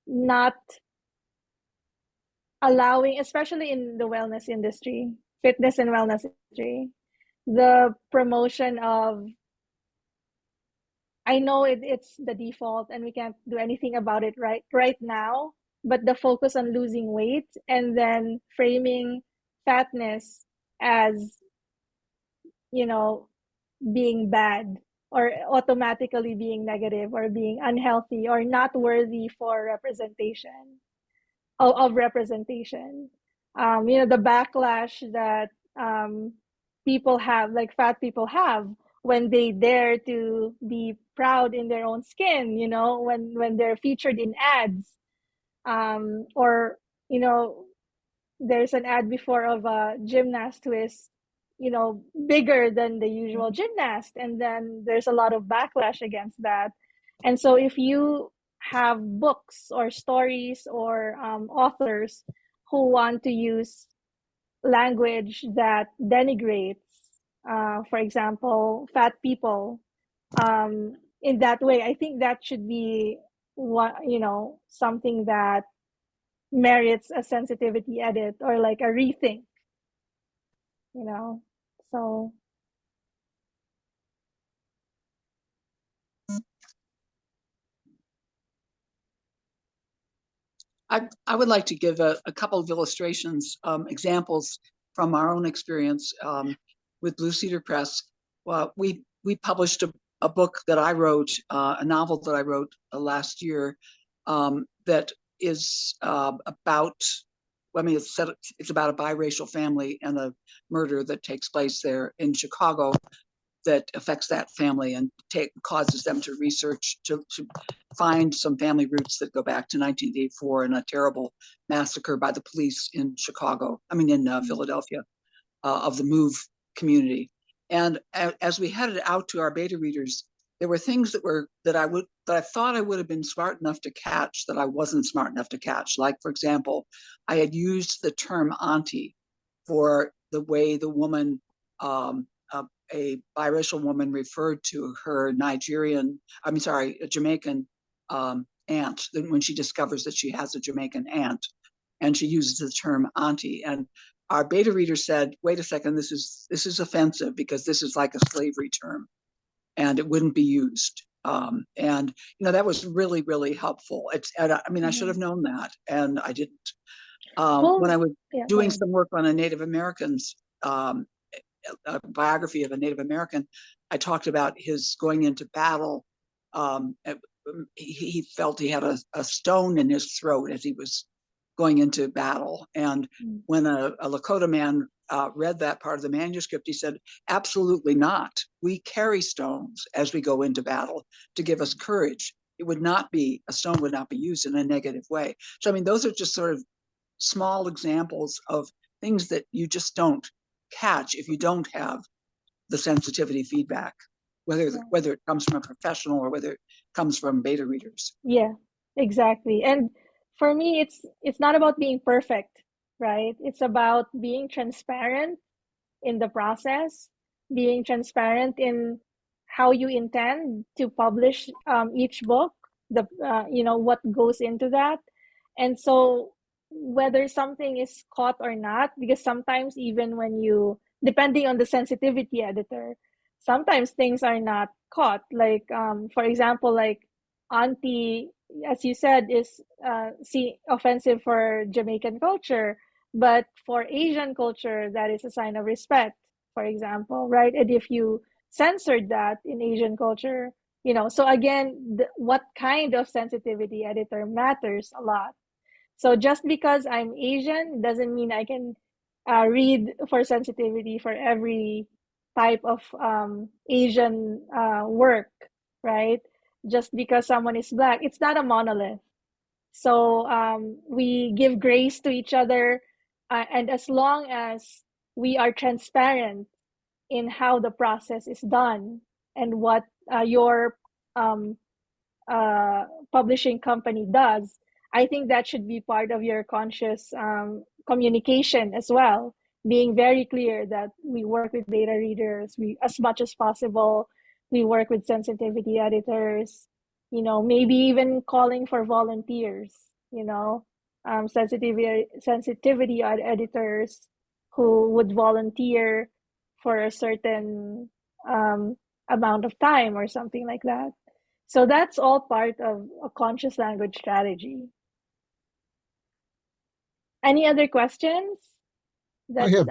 not allowing, especially in the wellness industry, fitness and wellness industry, the promotion of, I know it's the default and we can't do anything about it right now, but the focus on losing weight and then framing fatness as, being bad or automatically being negative or being unhealthy or not worthy for representation of representation. The backlash that people have, like fat people have, when they dare to be proud in their own skin, when they're featured in ads, or there's an ad before of a gymnast who is bigger than the usual gymnast, and then there's a lot of backlash against that. And so if you have books or stories or authors who want to use language that denigrates, for example, fat people, in that way, I think that should be something that merits a sensitivity edit or like a rethink, so. I would like to give a couple of illustrations, examples from our own experience with Blue Cedar Press. Well, we published a book that I wrote, a novel that I wrote last year, that is about, it's about a biracial family and a murder that takes place there in Chicago that affects that family and causes them to research, to find some family roots that go back to 1984 and a terrible massacre by the police in Philadelphia, of the MOVE community. And as we headed out to our beta readers, there were things that I thought I would have been smart enough to catch that I wasn't smart enough to catch. Like, for example, I had used the term auntie for the way the woman, a biracial woman, referred to her a Jamaican aunt when she discovers that she has a Jamaican aunt, and she uses the term auntie. And our beta reader said, "Wait a second, this is offensive because this is like a slavery term, and it wouldn't be used." And that was really, really helpful. I should have known that, and I didn't. When I was doing some work on a Native American's a biography of a Native American, I talked about his going into battle. He felt he had a stone in his throat as he was going into battle. And when a Lakota man read that part of the manuscript, he said, "Absolutely not. We carry stones as we go into battle to give us courage. A stone would not be used in a negative way." So, those are just sort of small examples of things that you just don't catch if you don't have the sensitivity feedback, whether it comes from a professional or whether it comes from beta readers. Yeah, exactly. And for me, it's not about being perfect, right? It's about being transparent in the process, being transparent in how you intend to publish each book, the what goes into that. And so whether something is caught or not, because sometimes even when you, depending on the sensitivity editor, sometimes things are not caught. Like for example, like auntie, as you said, is see offensive for Jamaican culture, but for Asian culture, that is a sign of respect, for example, right? And if you censored that in Asian culture, so again, what kind of sensitivity editor matters a lot. So just because I'm Asian doesn't mean I can read for sensitivity for every type of Asian work, right? Just because someone is Black, it's not a monolith. So we give grace to each other, and as long as we are transparent in how the process is done and what your um, publishing company does, I think that should be part of your conscious communication as well. Being very clear that we work with beta readers, we, as much as possible, we work with sensitivity editors. Maybe even calling for volunteers. Sensitivity editors who would volunteer for a certain amount of time or something like that. So that's all part of a conscious language strategy. Any other questions? I have,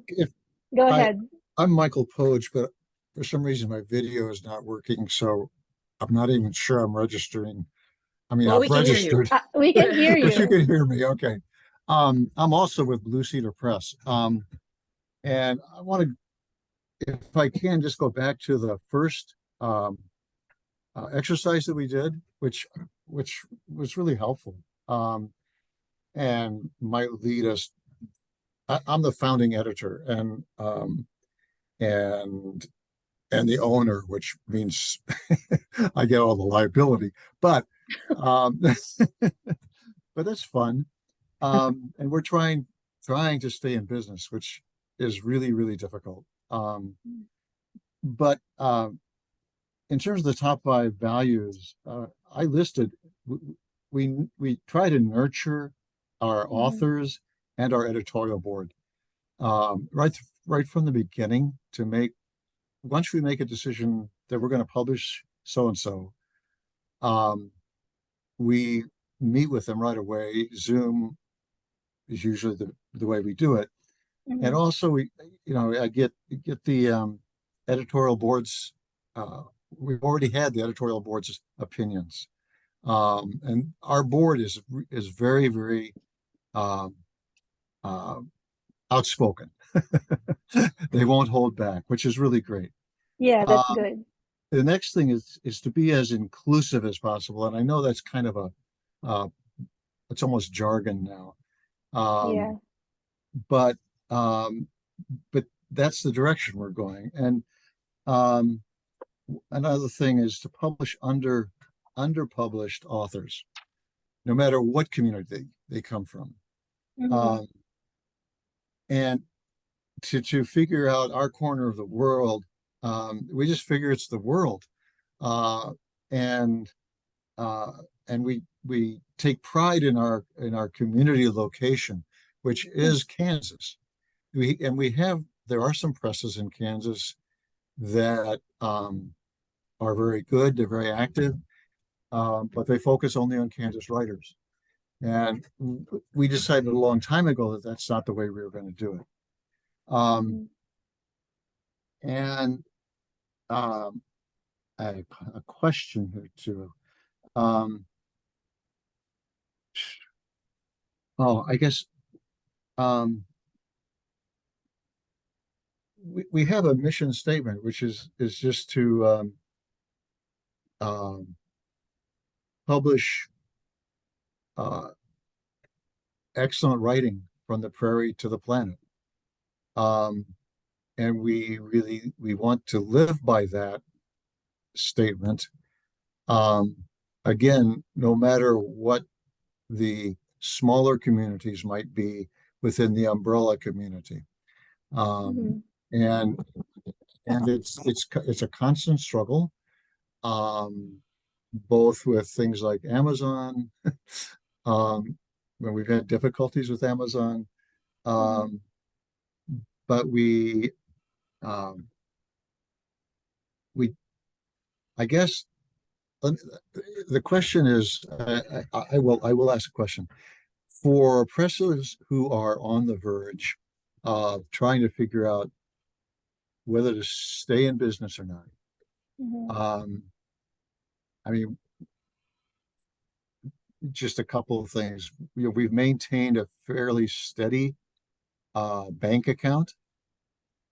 if Go ahead. I'm Michael Poge, but for some reason my video is not working, so I'm not even sure I'm registering. I mean, Well, we I've can hear you. registered, We can hear but you you. can hear me. Okay. I'm also with Blue Cedar Press. And I want to, if I can, just go back to the first exercise that we did, which was really helpful, and might lead us. I'm the founding editor and the owner, which means I get all the liability, but but that's fun. And we're trying to stay in business, which is really, really difficult. But in terms of the top 5 values, I listed, we try to nurture our authors and our editorial board right from the beginning, to make, once we make a decision that we're going to publish so and so, we meet with them right away. Zoom is usually the way we do it. And also we, I get the editorial boards. We've already had the editorial board's opinions, and our board is very, very outspoken. They won't hold back, which is really great. Yeah, that's good. The next thing is to be as inclusive as possible, and I know that's kind of it's almost jargon now. Yeah. But that's the direction we're going. And another thing is to publish underpublished authors, no matter what community they come from. And to figure out our corner of the world, we just figure it's the world, and we take pride in our community location, which is Kansas. There are some presses in Kansas that are very good. They're very active, but they focus only on Kansas writers. And we decided a long time ago that that's not the way we were going to do it. And a question here too. I guess we have a mission statement, which is just to publish excellent writing from the prairie to the planet. and we want to live by that statement. Again, no matter what the smaller communities might be within the umbrella community. Mm-hmm. And it's a constant struggle, both with things like Amazon, when we've had difficulties with Amazon, Mm-hmm. but um, we I guess the question is, I will ask a question for presses who are on the verge of trying to figure out whether to stay in business or not. Mm-hmm. I mean, just a couple of things. We've maintained a fairly steady bank account.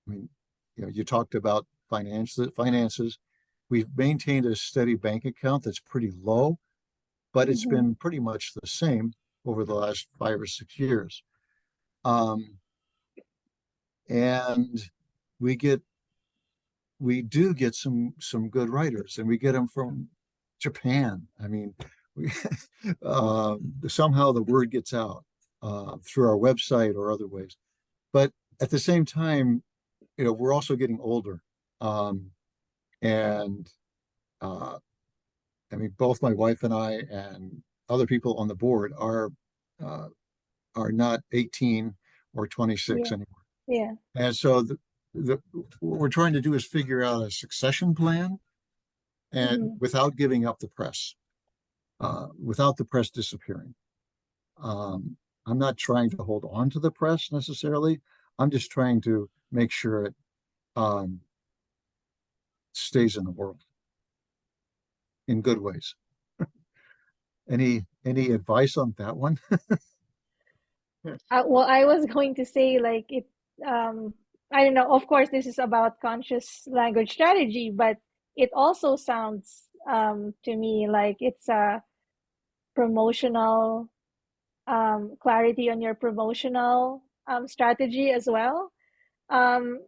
I mean, you talked about finances. We've maintained a steady bank account that's pretty low, but it's Mm-hmm. been pretty much the same over the last 5 or 6 years. Um, and we get we do get some good writers, and we get them from Japan. I mean, we, somehow the word gets out through our website or other ways. But at the same time, we're also getting older, and uh, I mean, both my wife and I and other people on the board uh, are not 18 or 26 Yeah. anymore. Yeah. And so what we're trying to do is figure out a succession plan, and Mm-hmm. without giving up the press, without the press disappearing. I'm not trying to hold on to the press necessarily. I'm just trying to make sure it um, stays in the world in good ways. Any advice on that one? Well, I was going to say like it. Um, I don't know. Of course, this is about conscious language strategy, but it also sounds to me like it's a promotional clarity on your promotional strategy as well. Um,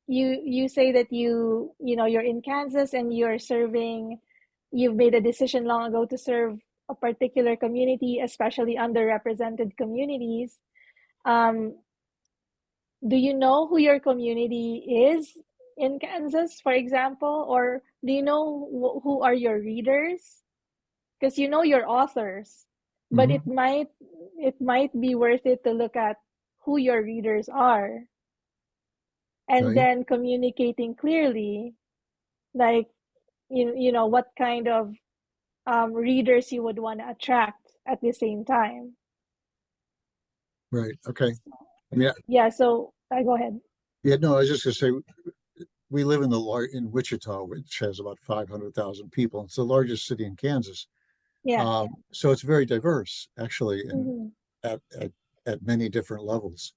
you say that you're in Kansas and you're serving. You've made a decision long ago to serve a particular community, especially underrepresented communities. Um, do you know who your community is in Kansas, for example, or do you know who are your readers? Because you know your authors, but Mhm. it might be worth it to look at who your readers are and Okay. then communicating clearly, like what kind of readers you would want to attract at the same time. Right. Okay. I mean, Yeah, so I go ahead. yeah, no, I was just gonna say we live in Wichita, which has about 500,000 people. It's the largest city in Kansas. Yeah. So it's very diverse, actually, and Mm-hmm. at, at at many different levels.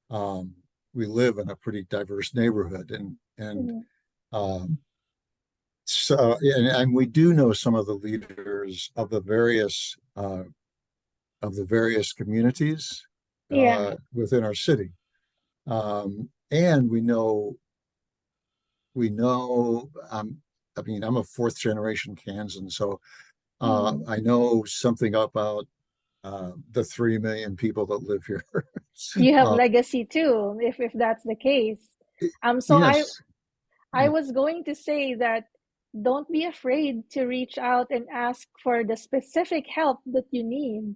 Um, we live in a pretty diverse neighborhood, and Mm-hmm. um, so and we do know some of the leaders of the various communities Yeah. within our city, and we know. I mean, I'm a fourth generation Kansan, so Mm-hmm. I know something about the 3 million people that live here. You have uh, legacy too, if that's the case. So I yes, I was going to say that don't be afraid to reach out and ask for the specific help that you need.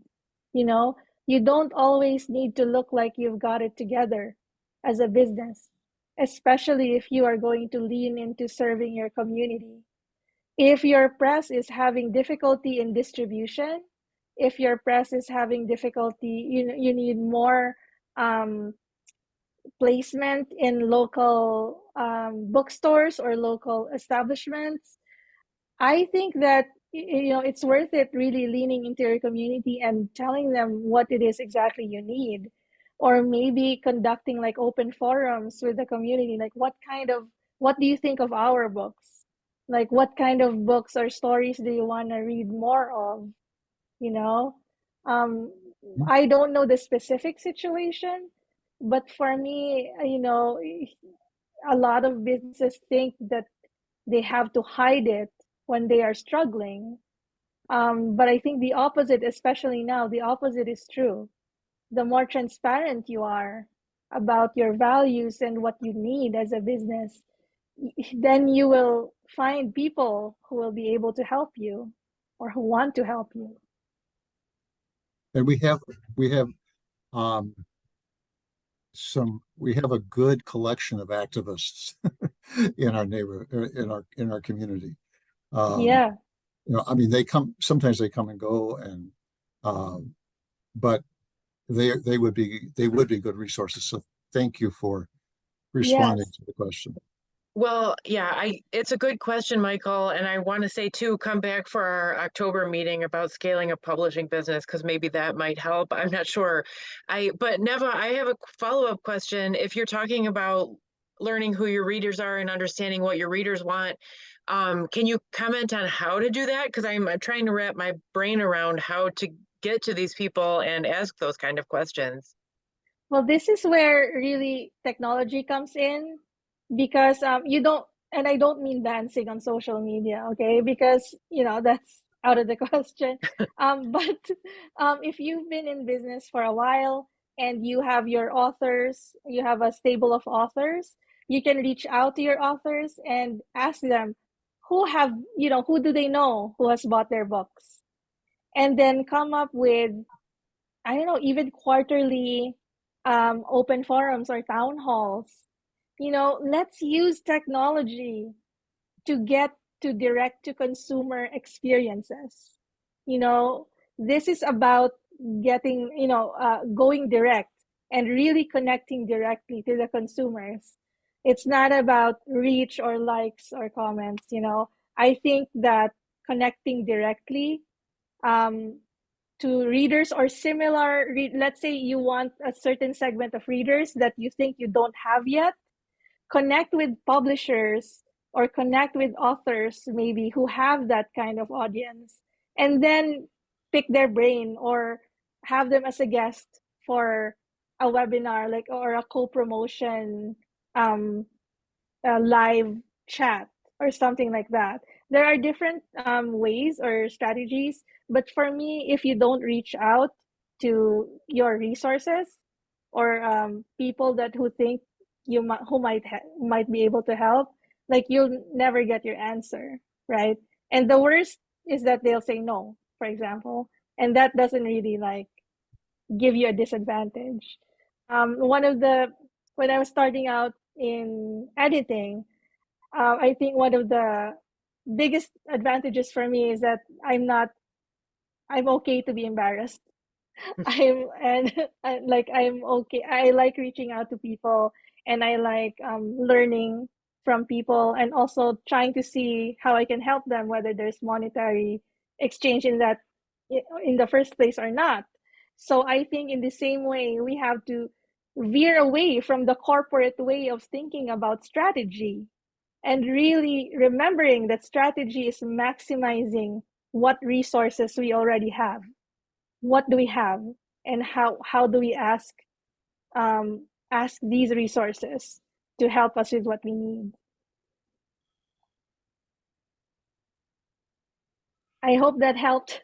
You know, you don't always need to look like you've got it together as a business, especially if you are going to lean into serving your community. If your press is having difficulty in distribution, if your press is having difficulty, you need more um, placement in local bookstores or local establishments. I think that it's worth it really leaning into your community and telling them what it is exactly you need, or maybe conducting like open forums with the community. Like, what do you think of our books? Like, what kind of books or stories do you want to read more of? You know, um, I don't know the specific situation, but for me, a lot of businesses think that they have to hide it when they are struggling. But I think the opposite, especially now, the opposite is true. The more transparent you are about your values and what you need as a business, then you will find people who will be able to help you or who want to help you. And we have um, we have a good collection of activists in our in our community. Yeah. I mean, sometimes they come and go, and but they would be good resources. So thank you for responding Yes. to the question. Well, yeah, it's a good question, Michael. And I want to say too, come back for our October meeting about scaling a publishing business, because maybe that might help. I'm not sure. But Neva, I have a follow-up question. If you're talking about learning who your readers are and understanding what your readers want, can you comment on how to do that? Because I'm trying to wrap my brain around how to get to these people and ask those kind of questions. Well, this is where really technology comes in, because you don't, and I don't mean dancing on social media, okay? Because, that's out of the question. But if you've been in business for a while and you have your authors, you have a stable of authors, you can reach out to your authors and ask them who do they know who has bought their books? And then come up with, I don't know, even quarterly open forums or town halls. Let's use technology to get to direct to consumer experiences. This is about getting, going direct and really connecting directly to the consumers. It's not about reach or likes or comments. I think that connecting directly um, to readers or similar, let's say you want a certain segment of readers that you think you don't have yet, connect with publishers or connect with authors maybe who have that kind of audience, and then pick their brain or have them as a guest for a webinar, like, or a co-promotion live chat or something like that. There are different ways or strategies, but for me, if you don't reach out to your resources or people that who think who might be able to help, like, you'll never get your answer, right? And the worst is that they'll say no, for example, and that doesn't really like give you a disadvantage. One of the When I was starting out in editing, I think one of the biggest advantages for me is that I'm okay to be embarrassed. I'm okay. I like reaching out to people, and I like learning from people, and also trying to see how I can help them, whether there's monetary exchange in the first place or not. So I think in the same way, we have to veer away from the corporate way of thinking about strategy, and really remembering that strategy is maximizing what resources we already have. What do we have, and how do we ask these resources to help us with what we need? I hope that helped.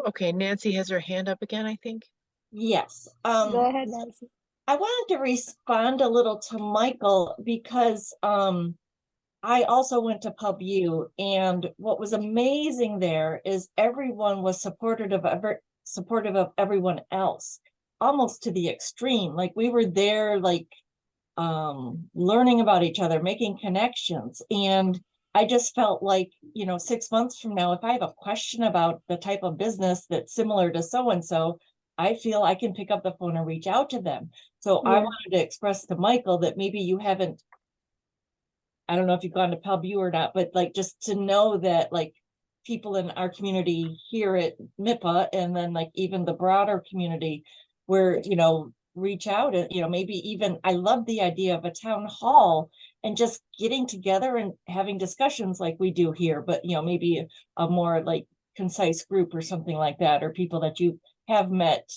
Okay, Nancy has her hand up again, I think. Yes. Go ahead, Nancy. I wanted to respond a little to Michael because I also went to PubU, and what was amazing there is everyone was supportive of everyone else, almost to the extreme. Like, we were there, like, learning about each other, making connections. And I just felt like, 6 months from now, if I have a question about the type of business that's similar to so-and-so, I feel I can pick up the phone and reach out to them. So I wanted to express to Michael that maybe you haven't, I don't know if you've gone to PubU or not, but like, just to know that, like, people in our community here at MiPA, and then like even the broader community, where, reach out and, maybe even, I love the idea of a town hall and just getting together and having discussions like we do here, but, maybe a more like concise group or something like that, or people that you have met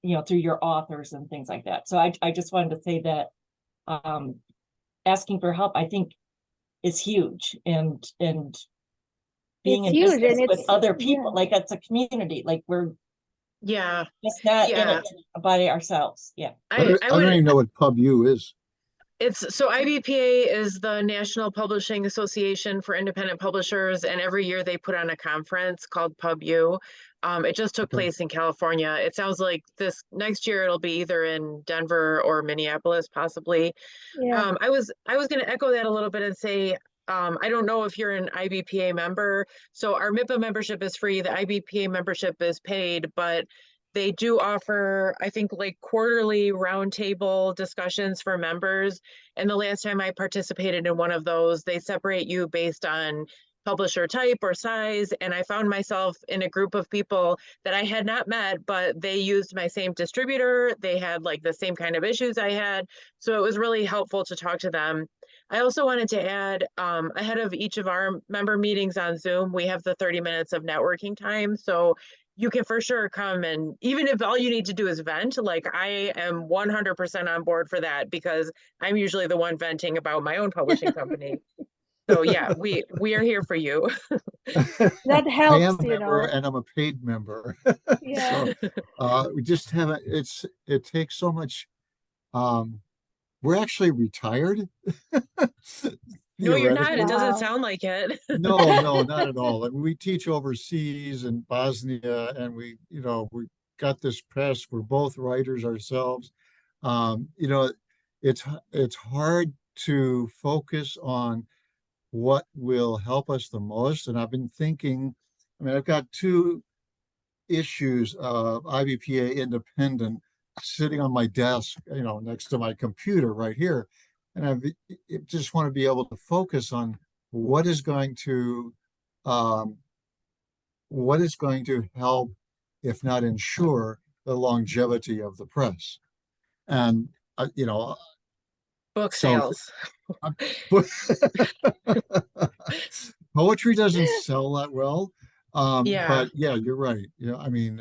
through your authors and things like that. So I just wanted to say that asking for help, I think, is huge, and being It's in huge, business and with it's other people, yeah. like it's a community, like we're Yeah. just not in Yeah. it by ourselves. Yeah. I I don't would, even know what PubU is. it's so IBPA is the National Publishing Association for Independent Publishers, and every year they put on a conference called PubU. It just took Okay. place in California. It sounds like this next year it'll be either in Denver or Minneapolis, possibly. Yeah. I was going to echo that a little bit and say, I don't know if you're an IBPA member. So our MiPA membership is free. The IBPA membership is paid, but they do offer, I think, like quarterly roundtable discussions for members. And the last time I participated in one of those, they separate you based on publisher type or size. And I found myself in a group of people that I had not met, but they used my same distributor. They had like the same kind of issues I had. So it was really helpful to talk to them. I also wanted to add, ahead of each of our member meetings on Zoom, we have the 30 minutes of networking time. So you can for sure come, and even if all you need to do is vent, like I am 100% on board for that, because I'm usually the one venting about my own publishing company. So yeah, we are here for you. That I am helps, a member and I'm a paid member. Yeah. So we just haven't, it takes so much. We're actually retired. No, you're not. It Theoretically. doesn't Wow. sound like it. No, no, not at all. Like, we teach overseas in Bosnia, and we got this press. We're both writers ourselves. Um, you know, it's hard to focus on what will help us the most. And I've been thinking, I mean, I've got two issues of IBPA independent sitting on my desk, next to my computer right here. And just want to be able to focus on what is going to um, what is going to help, if not ensure, the longevity of the press. And Book so sales. poetry doesn't sell that well. Yeah. But yeah, you're right. I mean,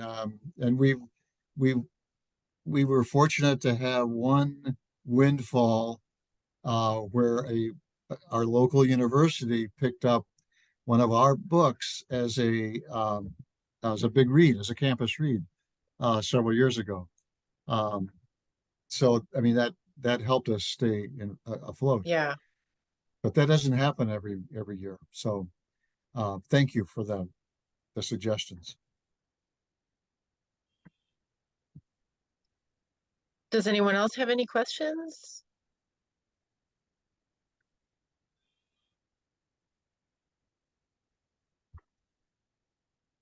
and we we were fortunate to have one windfall where our local university picked up one of our books as a big read, as a campus read, several years ago. So I mean, that helped us stay afloat. Yeah. But that doesn't happen every year. So thank you for the suggestions. Does anyone else have any questions?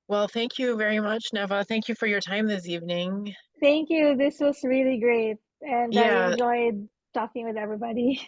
Well, thank you very much, Neva. Thank you for your time this evening. Thank you. This was really great, and I Yeah, enjoyed talking with everybody.